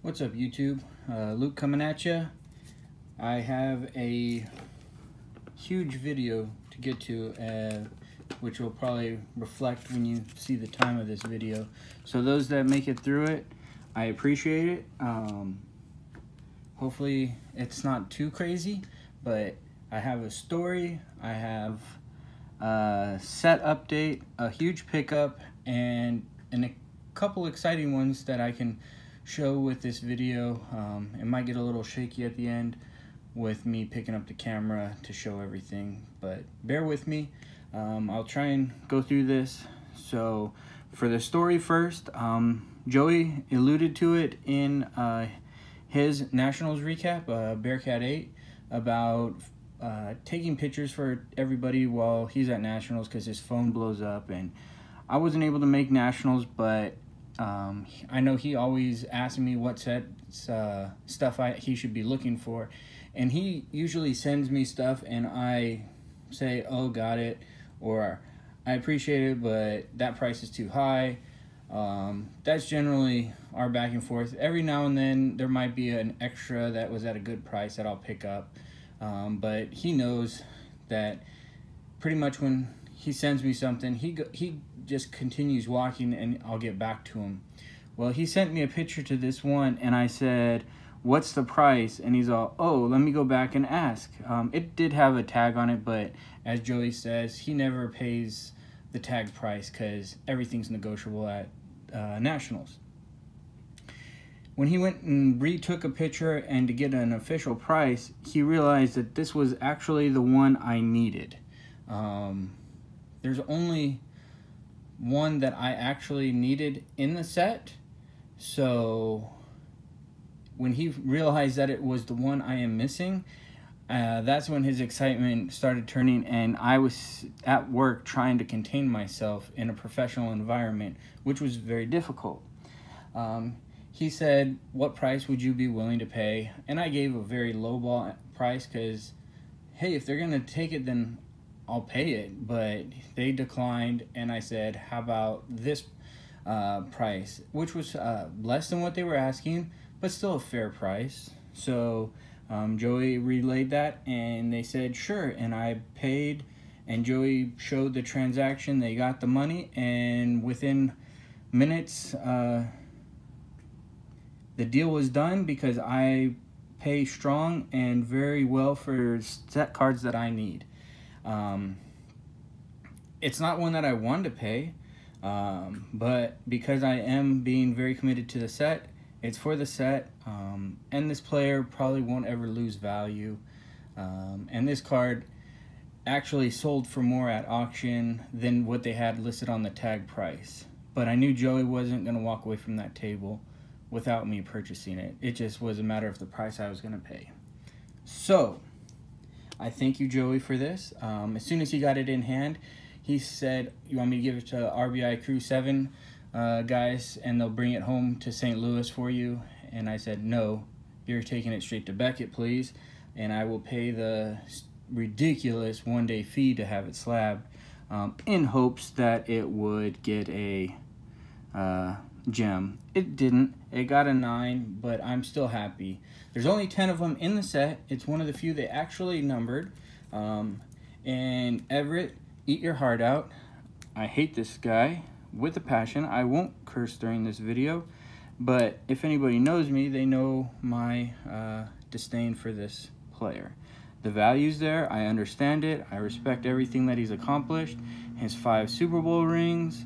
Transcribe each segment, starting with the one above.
What's up, YouTube? Luke coming at you. I have a huge video to get to, which will probably reflect when you see the time of this video. So those that make it through it, I appreciate it. Hopefully it's not too crazy, but I have a story, I have a set update, a huge pickup, and a couple exciting ones that I can show with this video. It might get a little shaky at the end with me picking up the camera to show everything, but bear with me. I'll try and go through this. So for the story first, Joey alluded to it in his Nationals recap, Bearcat 8, about taking pictures for everybody while he's at Nationals because his phone blows up. And I wasn't able to make Nationals, but I know he always asks me what stuff he should be looking for, and he usually sends me stuff and I say, oh, got it, or I appreciate it, but that price is too high. That's generally our back and forth. Every now and then there might be an extra that was at a good price that I'll pick up, but he knows that pretty much when he sends me something, he just continues walking and I'll get back to him. Well, he sent me a picture to this one and I said, what's the price? And he's all, oh, let me go back and ask. It did have a tag on it, but as Joey says, he never pays the tag price because everything's negotiable at Nationals. When he went and retook a picture and to get an official price, he realized that this was actually the one I needed. There's only one that I actually needed in the set, so when he realized that it was the one I am missing, that's when his excitement started turning, and I was at work trying to contain myself in a professional environment, which was very difficult. He said, what price would you be willing to pay? And I gave a very lowball price because, hey, if they're gonna take it, then I'll pay it. But they declined, and I said, how about this price, which was less than what they were asking, but still a fair price. So Joey relayed that and they said sure, and I paid, and Joey showed the transaction. They got the money, and within minutes the deal was done because I pay strong and very well for set cards that I need. It's not one that I wanted to pay, but because I am being very committed to the set, it's for the set, and this player probably won't ever lose value. And this card actually sold for more at auction than what they had listed on the tag price. But I knew Joey wasn't going to walk away from that table without me purchasing it. It just was a matter of the price I was going to pay. So I thank you, Joey, for this. As soon as he got it in hand, he said, you want me to give it to RBI Crew 7 guys and they'll bring it home to St. Louis for you? And I said, no, you're taking it straight to Beckett, please, and I will pay the ridiculous one-day fee to have it slabbed, in hopes that it would get a gem. It didn't. It got a 9, but I'm still happy. There's only 10 of them in the set. It's one of the few they actually numbered. And Everett, eat your heart out. I hate this guy with a passion. I won't curse during this video, but if anybody knows me, they know my disdain for this player. The value's there. I understand it. I respect everything that he's accomplished. His 5 Super Bowl rings.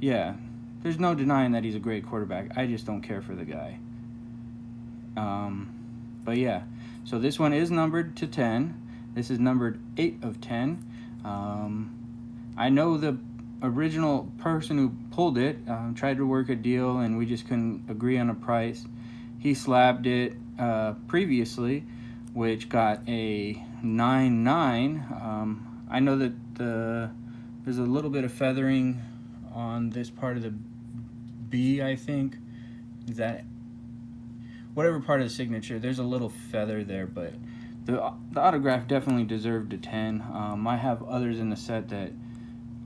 Yeah, there's no denying that he's a great quarterback. I just don't care for the guy. But yeah, so this one is numbered to 10. This is numbered 8 of 10. I know the original person who pulled it tried to work a deal, and we just couldn't agree on a price. He slabbed it previously, which got a 9.9. I know that there's a little bit of feathering on this part of the B, I think. Is that whatever part of the signature? There's a little feather there, but the autograph definitely deserved a 10. I have others in the set that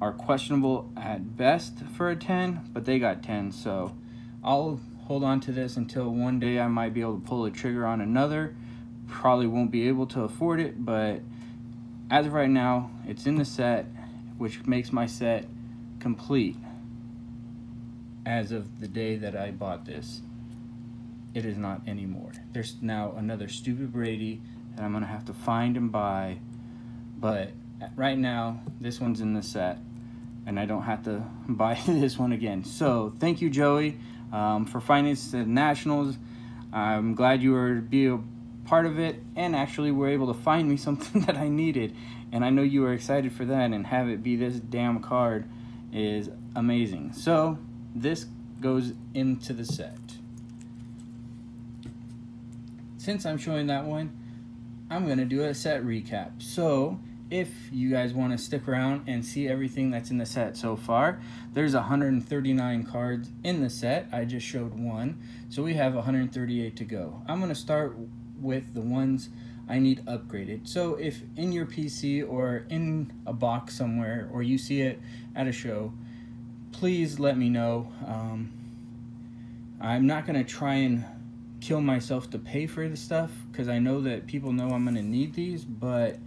are questionable at best for a 10, but they got 10, so I'll hold on to this until one day I might be able to pull the trigger on another. Probably won't be able to afford it, but as of right now, it's in the set, which makes my set complete as of the day that I bought this. It is not anymore. There's now another Stupid Brady that I'm gonna have to find and buy, but right now this one's in the set and I don't have to buy this one again. So thank you, Joey, for finding us at Nationals. I'm glad you were be a part of it and actually were able to find me something that I needed, and I know you were excited for that, and have it be this damn card is amazing. So this goes into the set. Since I'm showing that one, I'm going to do a set recap. So if you guys want to stick around and see everything that's in the set so far, there's 139 cards in the set. I just showed one, so we have 138 to go. I'm going to start with the ones I need upgraded. So if in your PC or in a box somewhere, or you see it at a show, please let me know. I'm not going to try and kill myself to pay for this stuff, because I know that people know I'm going to need these, but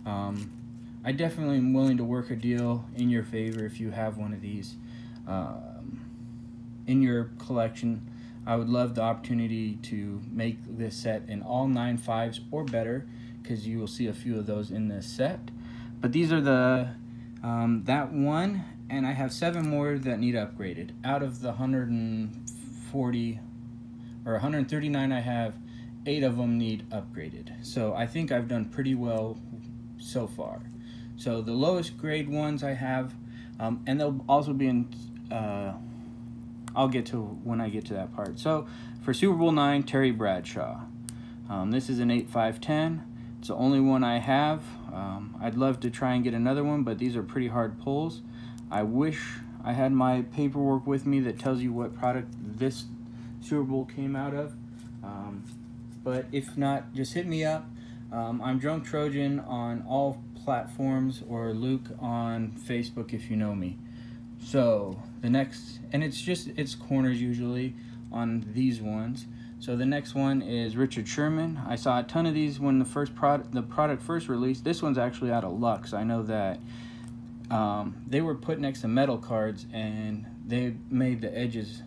I definitely am willing to work a deal in your favor if you have one of these in your collection. I would love the opportunity to make this set in all 9 5s or better, because you will see a few of those in this set. But these are the that one, and I have 7 more that need upgraded. Out of the 140 or 139 I have, 8 of them need upgraded. So I think I've done pretty well so far. So the lowest grade ones I have, and they'll also be in, I'll get to when I get to that part. So for Super Bowl 9, Terry Bradshaw. This is an 8-5-10. It's the only one I have. I'd love to try and get another one, but these are pretty hard pulls. I wish I had my paperwork with me that tells you what product this Super Bowl came out of. But if not, just hit me up. I'm Drunk Trojan on all platforms, or Luke on Facebook if you know me. So the next, and it's corners usually on these ones. So the next one is Richard Sherman. I saw a ton of these when the product first released. This one's actually out of Lux. I know that they were put next to metal cards, and they made the edges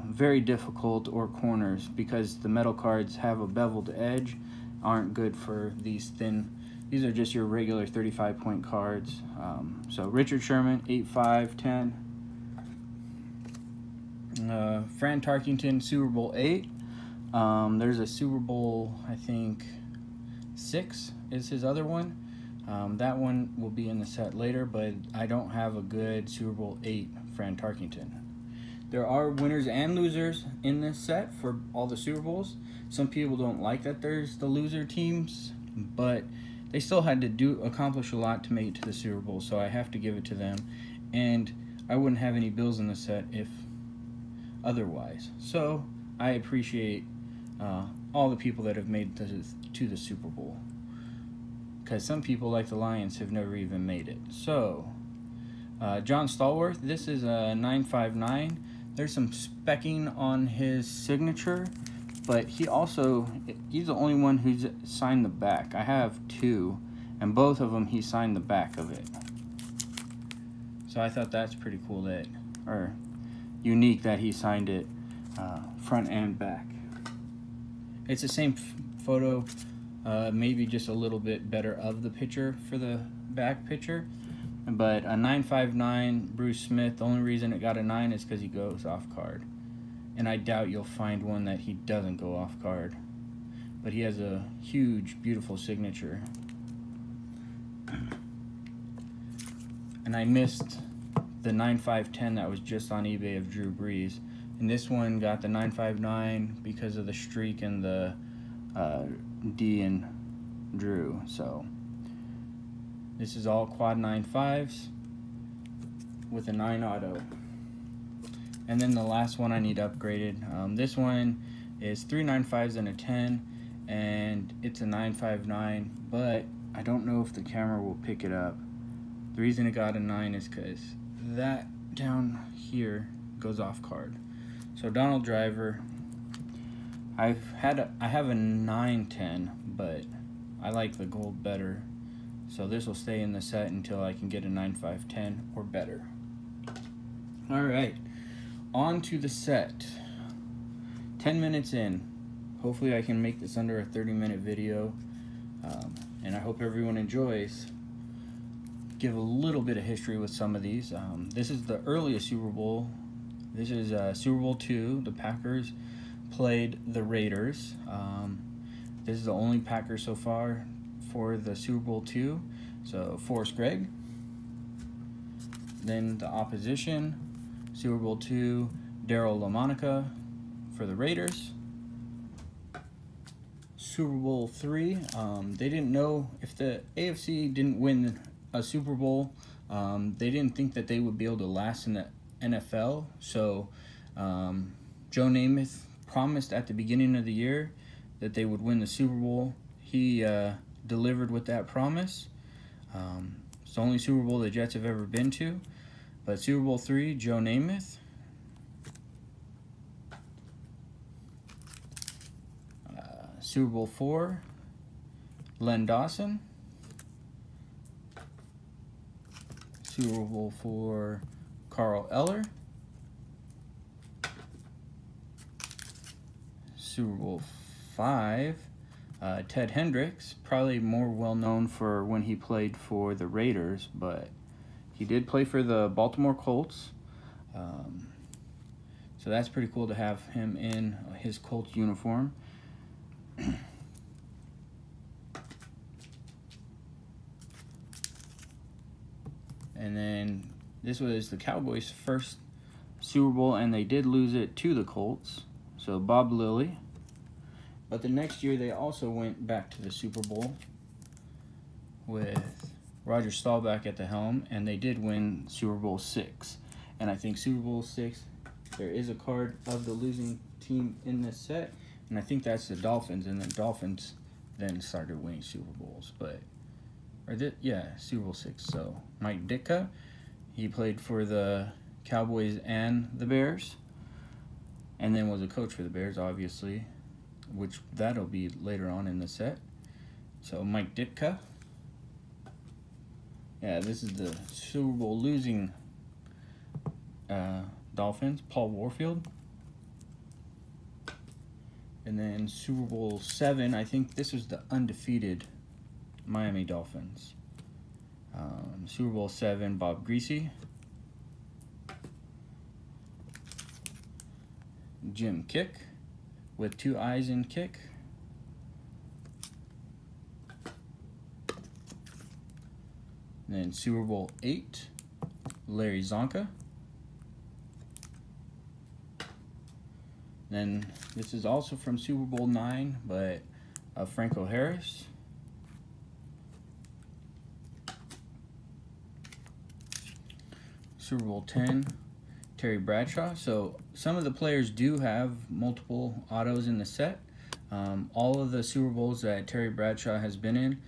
very difficult, or corners, because the metal cards have a beveled edge, aren't good for these thin. These are just your regular 35-point cards. So Richard Sherman, 8-5-10. Fran Tarkenton, Super Bowl 8. There's a Super Bowl, I think, 6 is his other one. That one will be in the set later, but I don't have a good Super Bowl 8 Fran Tarkenton. There are winners and losers in this set for all the Super Bowls. Some people don't like that there's the loser teams, but they still had to accomplish a lot to make it to the Super Bowl, so I have to give it to them. And I wouldn't have any Bills in the set if otherwise. So I appreciate all the people that have made it to the Super Bowl, because some people, like the Lions, have never even made it. So John Stallworth, this is a 9-5-9. There's some specking on his signature, but he's the only one who's signed the back. I have 2, and both of them he signed the back of it. So I thought that's pretty cool, that, or unique, that he signed it front and back. It's the same photo, maybe just a little bit better of the picture for the back picture. But a 9-5-9 Bruce Smith, the only reason it got a 9 is because he goes off card. And I doubt you'll find one that he doesn't go off card. But he has a huge, beautiful signature. And I missed the 9-5-10 that was just on eBay of Drew Brees. And this one got the 9-5-9 because of the streak and the D in Drew. So this is all quad 9-5s with a 9 auto. And then the last one I need upgraded. This one is 3 9-5s and a 10, and it's a 9-5-9, but I don't know if the camera will pick it up. The reason it got a 9 is because that down here goes off card. So Donald Driver, I have a 910, but I like the gold better. So this will stay in the set until I can get a 9510 or better. All right, on to the set. 10 minutes in. Hopefully I can make this under a 30-minute video, and I hope everyone enjoys. Give a little bit of history with some of these. This is the earliest Super Bowl. This is Super Bowl II. The Packers played the Raiders. This is the only Packers so far for the Super Bowl II. So Forrest Gregg. Then the opposition, Super Bowl II, Daryl LaMonica for the Raiders. Super Bowl III, they didn't know if the AFC didn't win a Super Bowl, they didn't think that they would be able to last in the NFL. So Joe Namath promised at the beginning of the year that they would win the Super Bowl. He delivered with that promise. It's the only Super Bowl the Jets have ever been to. But Super Bowl III, Joe Namath. Super Bowl IV, Len Dawson. Super Bowl IV, Carl Eller. Super Bowl V, Ted Hendricks, probably more well known for when he played for the Raiders, but he did play for the Baltimore Colts. So that's pretty cool to have him in his Colts uniform. And then this was the Cowboys' first Super Bowl, and they did lose it to the Colts. So Bob Lilly. But the next year they also went back to the Super Bowl with Roger Staubach at the helm, and they did win Super Bowl VI. And I think Super Bowl VI, there is a card of the losing team in this set, and I think that's the Dolphins, and the Dolphins then started winning Super Bowls. Super Bowl VI. So Mike Ditka, he played for the Cowboys and the Bears, and then was a coach for the Bears, obviously, which that'll be later on in the set. So Mike Ditka. Yeah, this is the Super Bowl losing Dolphins, Paul Warfield. And then Super Bowl VII, I think this was the undefeated Miami Dolphins. Super Bowl VII, Bob Griese. Jim Kick, with 2 eyes in Kick. And then Super Bowl VIII, Larry Zonka. Then this is also from Super Bowl IX, but Franco Harris. Super Bowl X, Terry Bradshaw. So some of the players do have multiple autos in the set. All of the Super Bowls that Terry Bradshaw has been in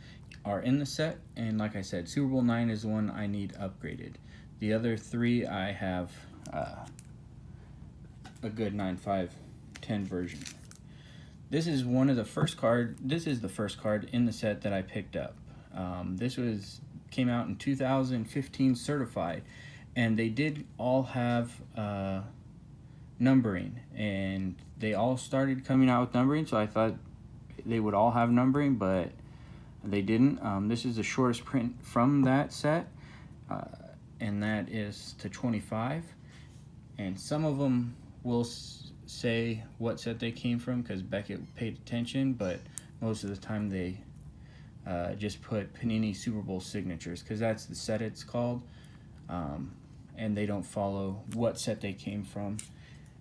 are in the set, and like I said, Super Bowl IX is the one I need upgraded. The other 3 I have a good 9.5/10 version. This is the first card in the set that I picked up. This came out in 2015 certified, and they did all have numbering, and they all started coming out with numbering, so I thought they would all have numbering, but they didn't. This is the shortest print from that set, and that is to 25. And some of them will say what set they came from because Beckett paid attention, but most of the time they just put Panini Super Bowl signatures because that's the set it's called, and they don't follow what set they came from.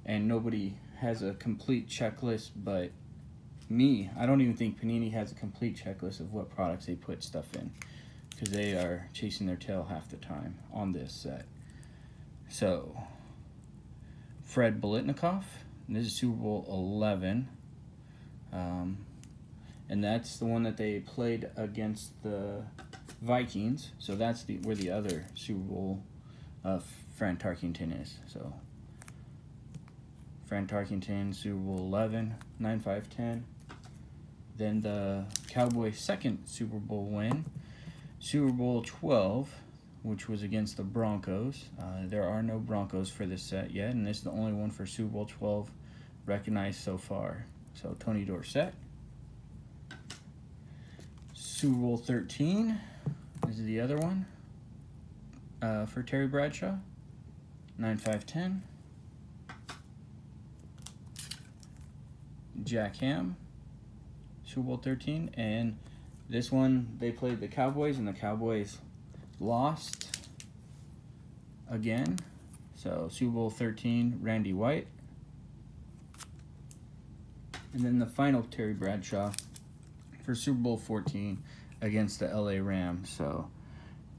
And nobody has a complete checklist but me. I don't even think Panini has a complete checklist of what products they put stuff in because they are chasing their tail half the time on this set. So Fred Biletnikoff, this is Super Bowl 11, and that's the one that they played against the Vikings. So that's where the other Super Bowl Fran Tarkenton is. So Fran Tarkenton, Super Bowl 11, 9-5-10. Then the Cowboys' second Super Bowl win, Super Bowl 12, which was against the Broncos. There are no Broncos for this set yet, and this is the only one for Super Bowl 12 recognized so far. So Tony Dorsett. Super Bowl 13 is the other one for Terry Bradshaw, 9-5-10. Jack Ham, Super Bowl 13, and this one they played the Cowboys, and the Cowboys lost again. So Super Bowl 13, Randy White. And then the final Terry Bradshaw for Super Bowl 14 against the LA Rams. So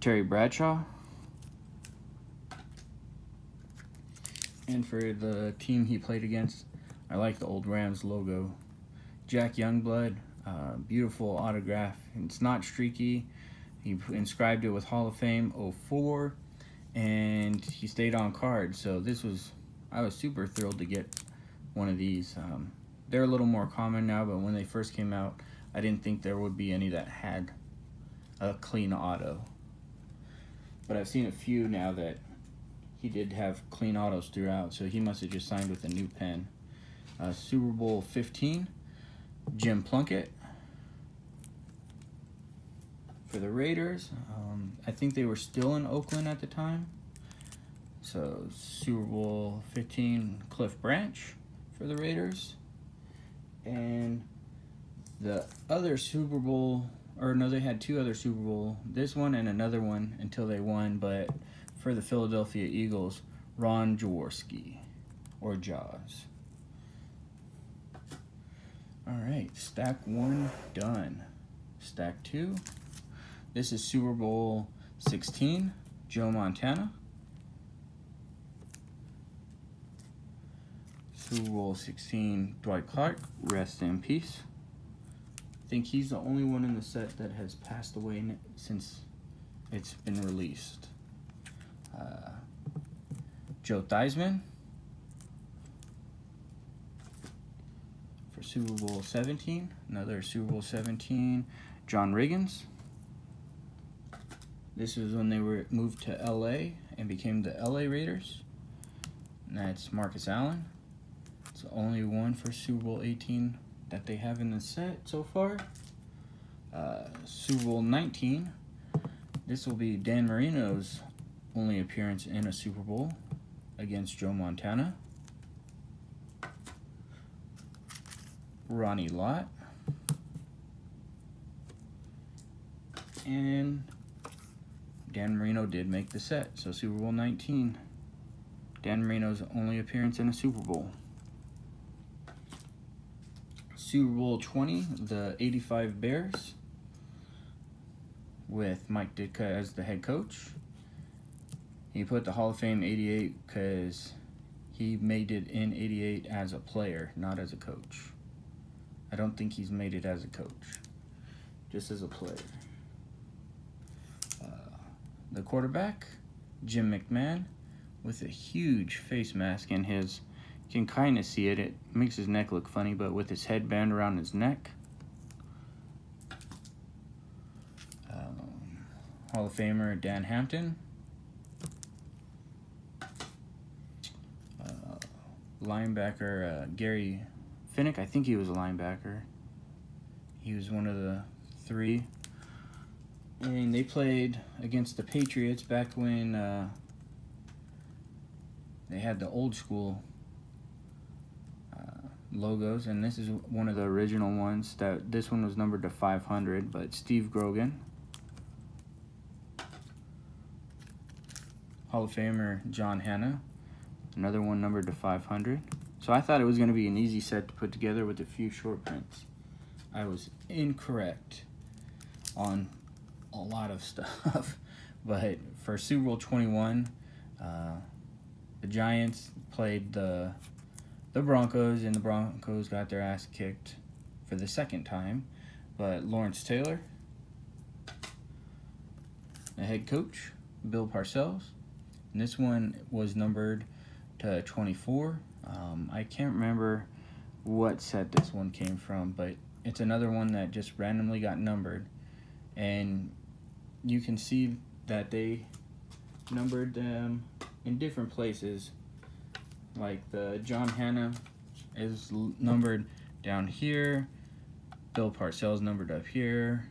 Terry Bradshaw. And for the team he played against, I like the old Rams logo. Jack Youngblood, beautiful autograph. It's not streaky. He inscribed it with Hall of Fame 04, and he stayed on card. So I was super thrilled to get one of these. They're a little more common now, but when they first came out, I didn't think there would be any that had a clean auto. But I've seen a few now that he did have clean autos throughout, so he must have just signed with a new pen. Super Bowl 15, Jim Plunkett. For the Raiders, I think they were still in Oakland at the time. So Super Bowl 15, Cliff Branch for the Raiders. And the other Super Bowl, or no, they had two other Super Bowl, this one and another one until they won, but for the Philadelphia Eagles, Ron Jaworski, or Jaws. All right, stack 1 done. Stack 2. This is Super Bowl 16, Joe Montana. Super Bowl 16, Dwight Clark, rest in peace. I think he's the only one in the set that has passed away since it's been released. Joe Theismann. For Super Bowl 17, another Super Bowl 17, John Riggins. This was when they were moved to LA and became the LA Raiders. And that's Marcus Allen. It's the only one for Super Bowl 18 that they have in the set so far. Super Bowl 19. This will be Dan Marino's only appearance in a Super Bowl against Joe Montana. Ronnie Lott. And Dan Marino did make the set. So Super Bowl 19, Dan Marino's only appearance in a Super Bowl. Super Bowl 20, the 85 Bears, with Mike Ditka as the head coach. He put the Hall of Fame 88 because he made it in 88 as a player, not as a coach. I don't think he's made it as a coach, just as a player. The quarterback, Jim McMahon, with a huge face mask in his, you can kind of see it. It makes his neck look funny, but with his headband around his neck. Hall of Famer Dan Hampton. Linebacker Gary Finnick. I think he was a linebacker. He was one of the 3. And they played against the Patriots back when they had the old school logos, and this is one of the original ones. This one was numbered to 500, but Steve Grogan. Hall of Famer John Hanna, another one numbered to 500. So I thought it was going to be an easy set to put together with a few short prints. I was incorrect on a lot of stuff. But for Super Bowl 21, the Giants played the Broncos, and the Broncos got their ass kicked for the second time. But Lawrence Taylor, the head coach, Bill Parcells, and this one was numbered to 24, I can't remember what set this one came from, but it's another one that just randomly got numbered, and you can see that they numbered them in different places. Like the John Hannah is numbered down here, Bill Parcells numbered up here.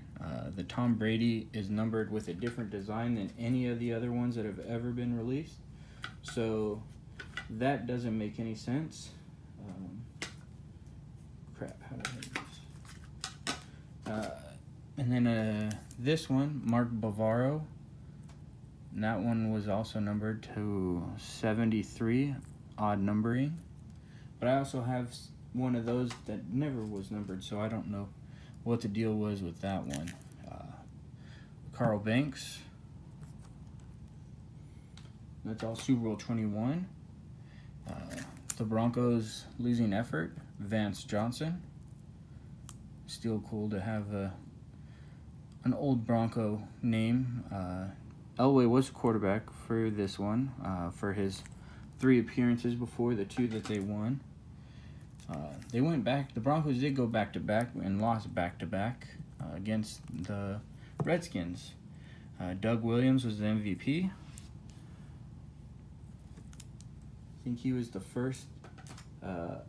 The Tom Brady is numbered with a different design than any of the other ones that have ever been released. So that doesn't make any sense. Crap, how did I do this? And then this one, Mark Bavaro. And that one was also numbered to 73, odd numbering. But I also have one of those that never was numbered, so I don't know what the deal was with that one. Carl Banks. That's all Super Bowl 21. The Broncos losing effort, Vance Johnson. Still cool to have an old Bronco name. Elway was quarterback for this one, for his 3 appearances before the 2 that they won. They went back. The Broncos did go back-to-back and lost back-to-back against the Redskins. Doug Williams was the MVP. I think he was the first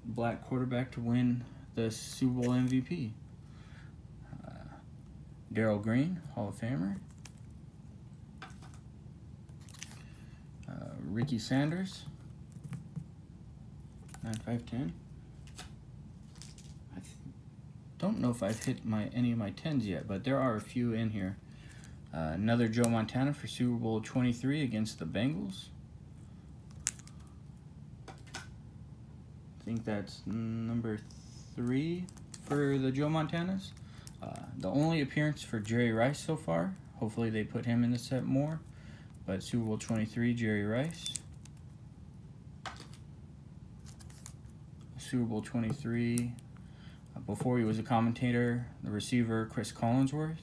black quarterback to win the Super Bowl MVP. Darrell Green, Hall of Famer. Ricky Sanders, 9'5", I don't know if I've hit any of my 10s yet, but there are a few in here. Another Joe Montana for Super Bowl 23 against the Bengals. I think that's number 3 for the Joe Montanas. The only appearance for Jerry Rice so far. Hopefully they put him in the set more. But Super Bowl 23, Jerry Rice. Super Bowl 23, before he was a commentator, the receiver, Chris Collinsworth.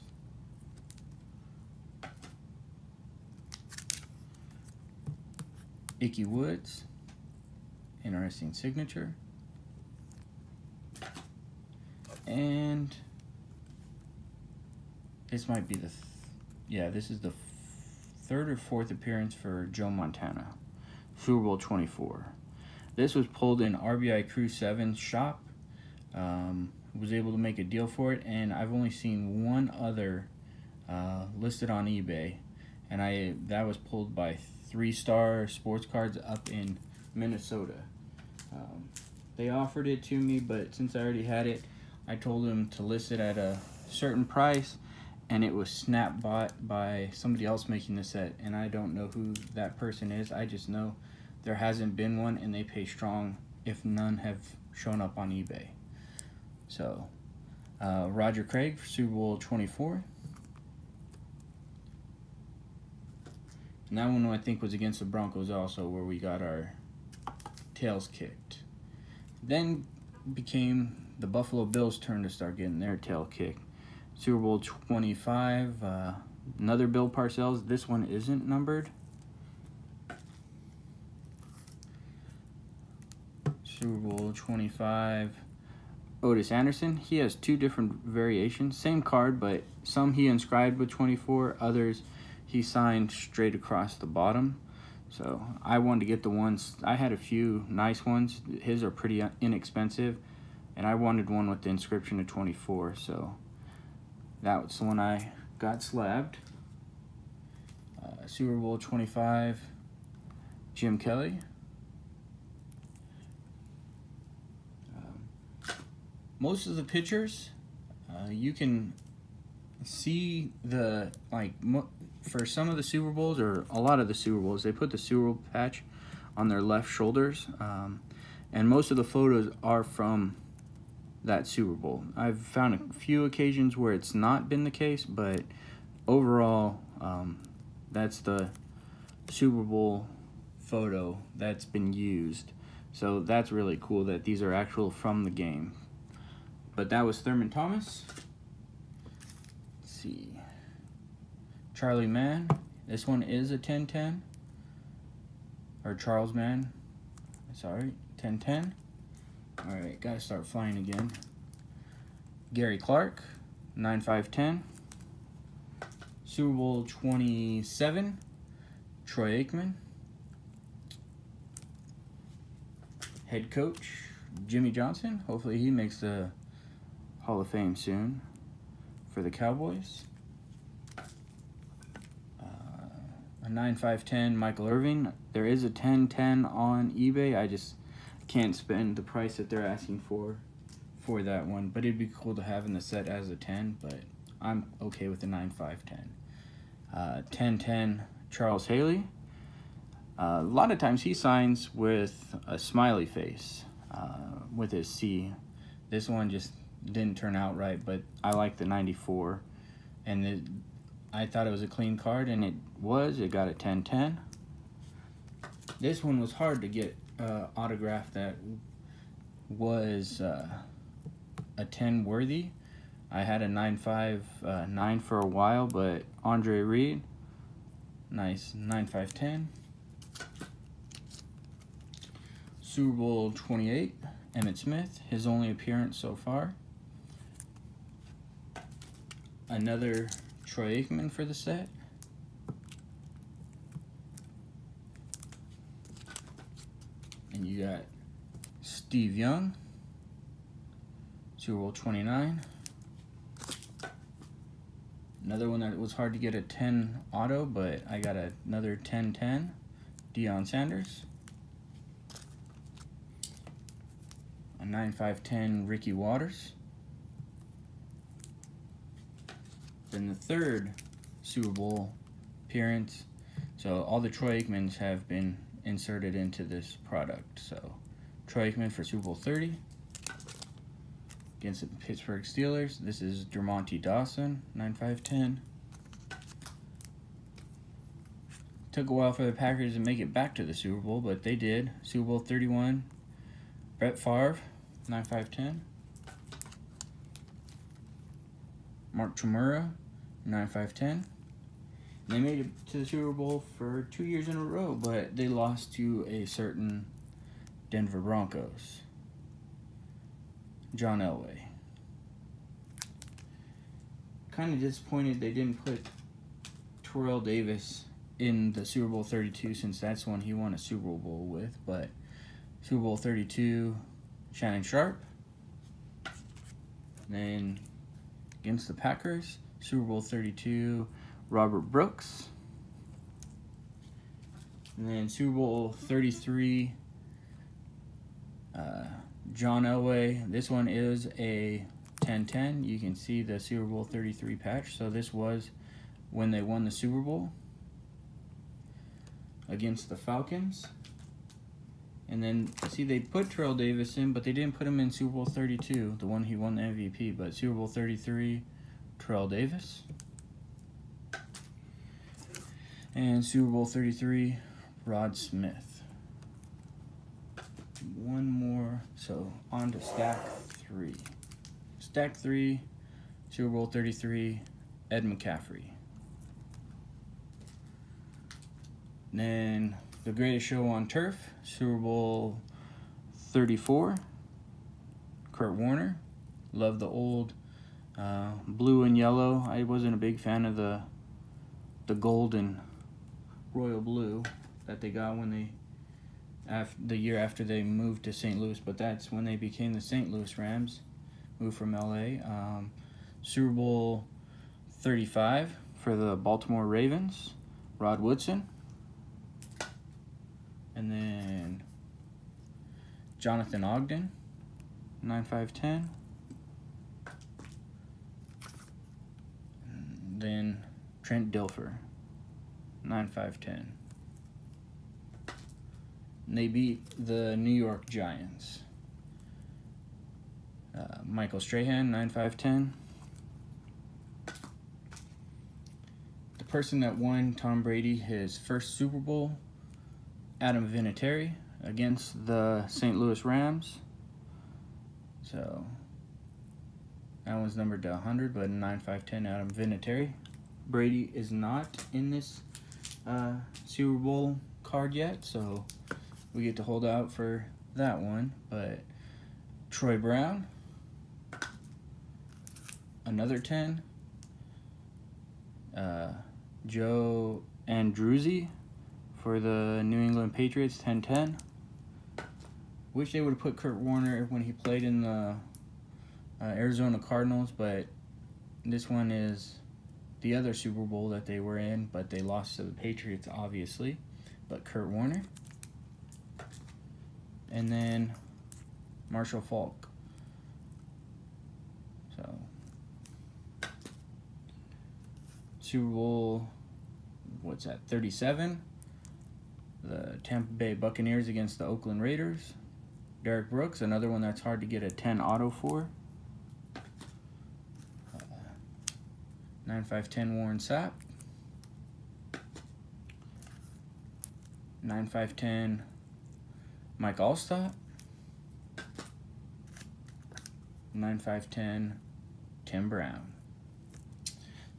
Ickey Woods, interesting signature. And this might be the, this is the 3rd or 4th appearance for Joe Montana, Super Bowl 24. This was pulled in RBI Crew 7's shop. Was able to make a deal for it, and I've only seen one other listed on eBay, and that was pulled by 3-Star Sports Cards up in Minnesota. They offered it to me, but since I already had it, I told them to list it at a certain price, and it was snap bought by somebody else making the set, and I don't know who that person is. I just know there hasn't been one, and they pay strong if none have shown up on eBay. So, Roger Craig for Super Bowl 24. And that one I think was against the Broncos also, where we got our tails kicked. Then became the Buffalo Bills' turn to start getting their tail kicked. Super Bowl 25, another Bill Parcells. This one isn't numbered. Super Bowl 25, Otis Anderson. He has 2 different variations. Same card, but some he inscribed with 24, others he signed straight across the bottom. So I wanted to get the ones, I had a few nice ones. His are pretty inexpensive, and I wanted one with the inscription of 24, so that was the one I got slabbed. Super Bowl 25, Jim Kelly. Most of the pictures, you can see the, for some of the Super Bowls, or a lot of the Super Bowls, they put the Super Bowl patch on their left shoulders, and most of the photos are from that Super Bowl. I've found a few occasions where it's not been the case, but overall, that's the Super Bowl photo that's been used. So that's really cool that these are actual from the game. But that was Thurman Thomas. Let's see. Charlie Mann. This one is a 10-10. Or Charles Mann. Sorry. 10-10. All right, gotta start flying again. Gary Clark, 9-5-10. Super Bowl 27, Troy Aikman. Head coach, Jimmy Johnson. Hopefully he makes the Hall of Fame soon for the Cowboys. A 9-5-10, Michael Irving. There is a 10-10 on eBay. I just can't spend the price that they're asking for that one. But it'd be cool to have in the set as a 10, but I'm okay with the 9-5-10. 10-10, Charles Haley. A lot of times he signs with a smiley face with his C. This one just didn't turn out right, but I like the 94. And I thought it was a clean card, and it was. It got a 10-10. This one was hard to get autograph that was a 10 worthy. I had a 9-5-9 for a while, but Andre Reed, nice 9-5-10. Super Bowl 28, Emmitt Smith, his only appearance so far. Another Troy Aikman for the set. And you got Steve Young, Super Bowl 29. Another one that was hard to get a 10 auto, but I got another 10-10, Deion Sanders. A 9-5-10, Ricky Watters. Then the third Super Bowl appearance. So all the Troy Aikmans have been inserted into this product. So Troy Aikman for Super Bowl 30 against the Pittsburgh Steelers. This is Dermontti Dawson, 9-5-10. Took a while for the Packers to make it back to the Super Bowl, but they did. Super Bowl 31, Brett Favre, 9-5-10. Mark Chmura, 9-5-10. They made it to the Super Bowl for 2 years in a row, but they lost to a certain Denver Broncos. John Elway. Kind of disappointed they didn't put Terrell Davis in the Super Bowl 32, since that's one he won a Super Bowl with, but Super Bowl 32, Shannon Sharpe. Then against the Packers, Super Bowl 32, Robert Brooks. And then Super Bowl 33, John Elway. This one is a 10-10. You can see the Super Bowl 33 patch. So this was when they won the Super Bowl against the Falcons. And then, see, they put Terrell Davis in, but they didn't put him in Super Bowl 32, the one he won the MVP. But Super Bowl 33, Terrell Davis. And Super Bowl 33, Rod Smith. One more, so on to stack 3. Stack 3, Super Bowl 33, Ed McCaffrey. And then the greatest show on turf, Super Bowl 34, Kurt Warner. Love the old blue and yellow. I wasn't a big fan of the gold and royal blue that they got when they the year after they moved to St. Louis, but that's when they became the St. Louis Rams, moved from LA. Super Bowl 35 for the Baltimore Ravens, Rod Woodson. And then Jonathan Ogden, 9-5-10. And then Trent Dilfer, 9-5-10. And they beat the New York Giants. Michael Strahan, 9-5-10. The person that won Tom Brady his first Super Bowl, Adam Vinatieri, against the St. Louis Rams. So that one's numbered to 100, but 9-5-10, Adam Vinatieri. Brady is not in this Super Bowl card yet, so we get to hold out for that one, but Troy Brown, another 10. Joe Andruzzi for the New England Patriots, 10-10. Wish they would have put Kurt Warner when he played in the Arizona Cardinals, but this one is the other Super Bowl that they were in, but they lost to the Patriots, obviously. But Kurt Warner. And then Marshall Faulk. So, Super Bowl, what's that, 37? The Tampa Bay Buccaneers against the Oakland Raiders. Derek Brooks, another one that's hard to get a 10 auto for. 9-5-10 Warren Sapp. 9-5-10 Mike Allstott. 9-5-10 Tim Brown.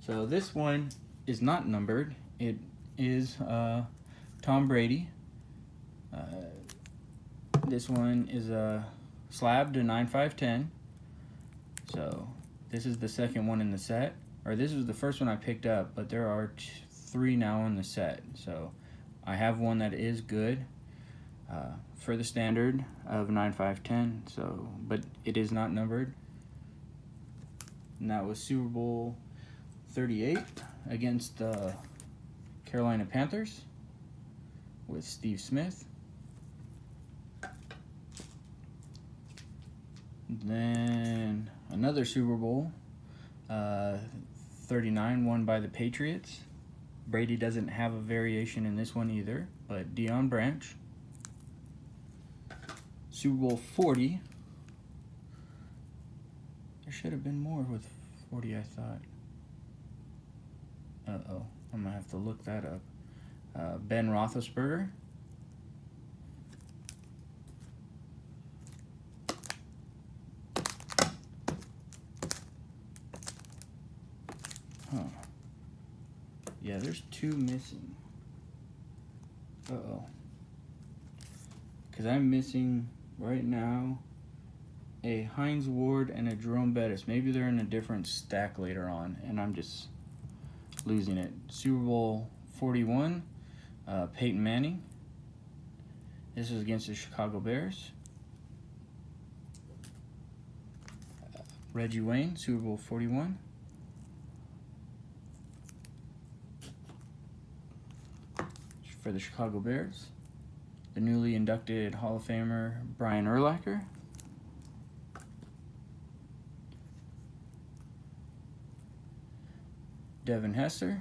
So this one is not numbered. It is Tom Brady. This one is a slab to 9-5-10. So this is the second one in the set. Or this was the first one I picked up, but there are 3 now in the set. So I have one that is good for the standard of 9-5-10. So, but it is not numbered. And that was Super Bowl 38 against the Carolina Panthers with Steve Smith. Then another Super Bowl, 39, won by the Patriots. Brady doesn't have a variation in this one either, but Deion Branch. Super Bowl 40. There should have been more with 40, I thought. Uh-oh, I'm going to have to look that up. Ben Roethlisberger. Huh. Yeah, there's 2 missing. Uh-oh. Because I'm missing right now a Hines Ward and a Jerome Bettis. Maybe they're in a different stack later on, and I'm just losing it. Super Bowl 41, Peyton Manning. This is against the Chicago Bears. Reggie Wayne, Super Bowl 41. For the Chicago Bears. The newly inducted Hall of Famer, Brian Urlacher. Devin Hester.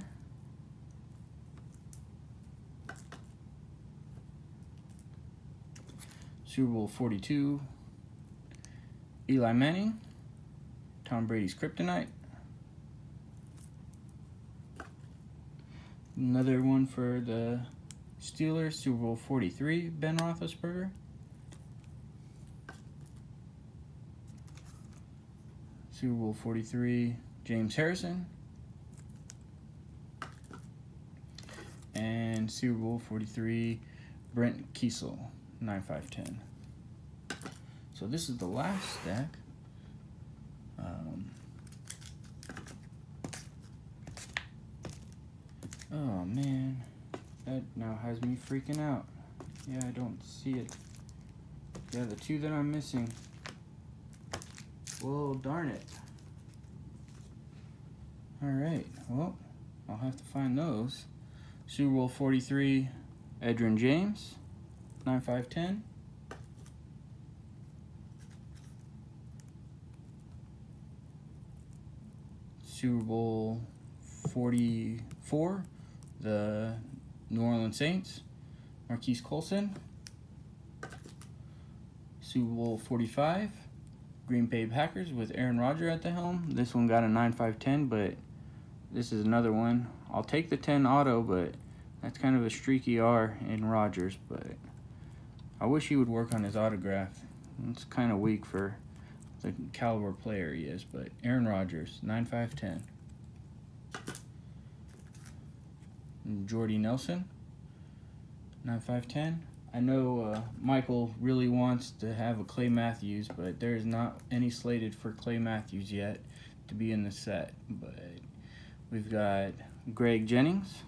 Super Bowl 42, Eli Manning. Tom Brady's Kryptonite. Another one for the Steelers, Super Bowl 43, Ben Roethlisberger. Super Bowl 43, James Harrison. And Super Bowl 43, Brent Kiesel, 9-5-10. So this is the last stack. Oh man, that now has me freaking out. Yeah, I don't see it. Yeah, the 2 that I'm missing. Well, darn it. Alright, well, I'll have to find those. Super Bowl 43, Edgerrin James, 9-5-10. Super Bowl 44, the New Orleans Saints, Marquise Colson. Super Bowl 45, Green Bay Packers with Aaron Rodgers at the helm. This one got a 9-5-10, but this is another one. I'll take the 10 auto, but that's kind of a streaky R in Rodgers, but I wish he would work on his autograph. It's kind of weak for the caliber player he is, but Aaron Rodgers, 9-5-10. Jordy Nelson, 9-5-10. I know Michael really wants to have a Clay Matthews, but there is not any slated for Clay Matthews yet to be in the set. But we've got Greg Jennings,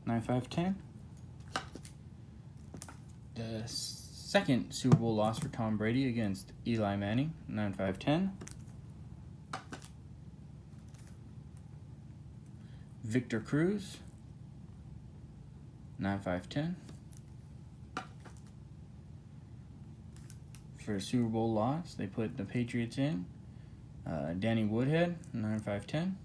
9510. The second Super Bowl loss for Tom Brady against Eli Manning, 9510. Victor Cruz, 9510. For a Super Bowl loss, they put the Patriots in. Danny Woodhead, 9510.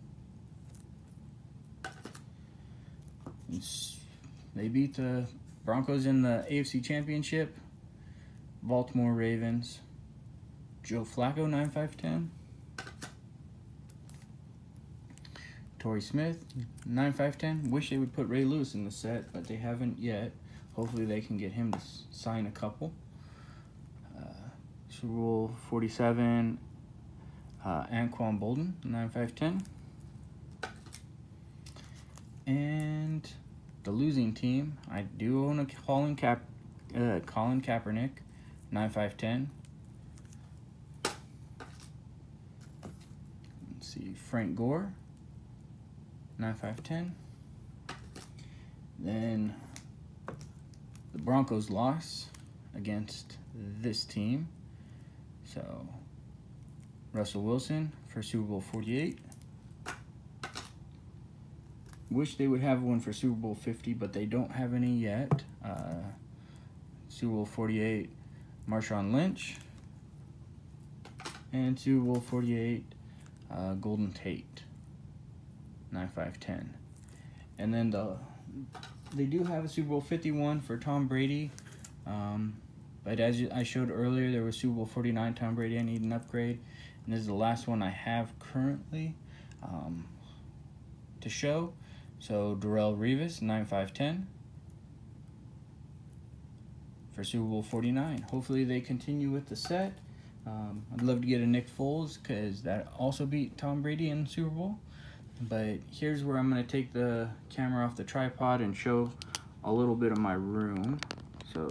They beat the Broncos in the AFC Championship. Baltimore Ravens, Joe Flacco, 9510. Torrey Smith, 9510. Wish they would put Ray Lewis in the set, but they haven't yet. Hopefully they can get him to sign a couple. Super Bowl 47, Anquan Bolden, 9510. And the losing team, I do own a Colin Kaepernick, 9510. Let's see, Frank Gore, 9510. Then the Broncos loss against this team. So Russell Wilson for Super Bowl 48. Wish they would have one for Super Bowl 50, but they don't have any yet. Super Bowl 48, Marshawn Lynch. And Super Bowl 48, Golden Tate, 9510. And then they do have a Super Bowl 51 for Tom Brady. But as I showed earlier, there was Super Bowl 49 Tom Brady. I need an upgrade. And this is the last one I have currently to show. So Darrelle Revis, 9510. For Super Bowl 49. Hopefully they continue with the set. I'd love to get a Nick Foles because that also beat Tom Brady in the Super Bowl. But here's where I'm going to take the camera off the tripod and show a little bit of my room. So